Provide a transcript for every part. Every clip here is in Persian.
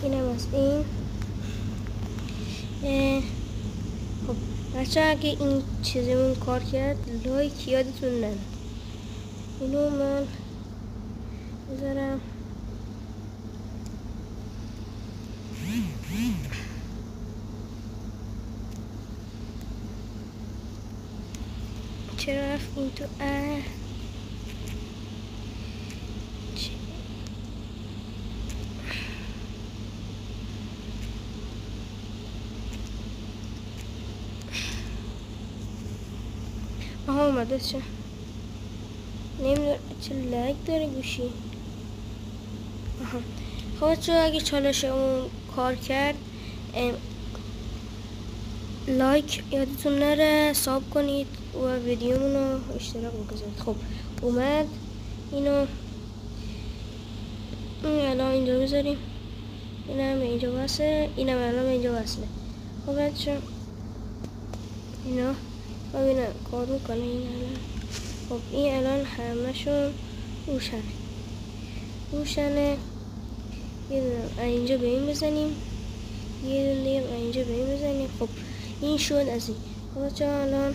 اینم از این. خب بچه اگه این چیزمون کار کرد لایک یادتون نره. اینو من بذارم چرا رفت این تو آها اومده چه نمیدونم چه لگ داره گوشی. آها خب چون اگه چالش اون کار کرد لایک یادتون نره، ساب کنید و ویدیومونو اشتراک بگذارید. خب اومد اینو الان اینجا بذاریم، اینم اینجا واسه، اینم الان اینجا وصله. خب بچه اینا ببینم کار میکنه این الان. خب این الان همشون روشنه. یه دونه اینجا به این بزنیم، یه دونه دیگه اینجا به این بزنیم. خب این شد از این. خب بچه الان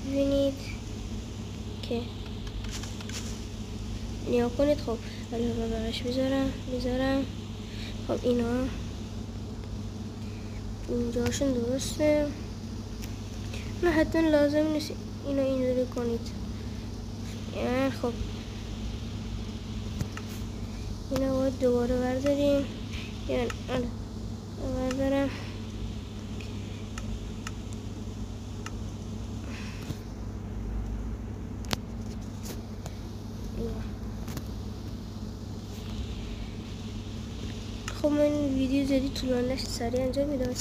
ببینید که نیا کنید. خب الان بقیش بذارم. خب اینا اینجاشون درسته، نه حتی لازم نیست اینو اینجوری کنید. خب اینو باید دوباره برداریم، یعنی بردارم خب من ویدیو زیادی طولانی نشه، سریع انجام میدم.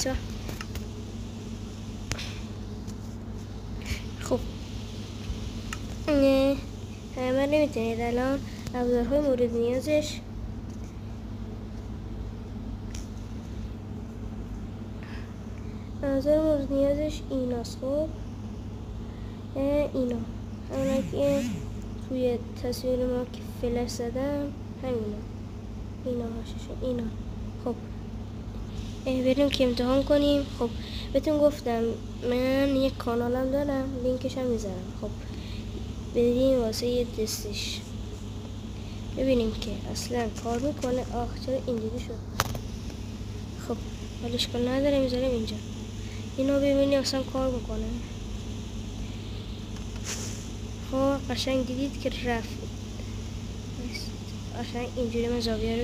خب همه نمیتونید الان ابزارهای مورد نیازش ایناست. خب اینا همونه که توی تصویر ما که فلش زدم اینا هاششون اینا. خب بریم که امتحان کنیم. خب بهتون گفتم من یک کانالم دارم، لینکش هم میذارم. خب بریم واسه یه تستش ببینیم که اصلا کار میکنه. چرا اینجوری شد؟ خب ولی اشکال نداره، میذارم اینجا. اینو ببینیم اصلا کار میکنه. خب قشنگ دیدید که رفت. قشنگ اینجوری من زاویه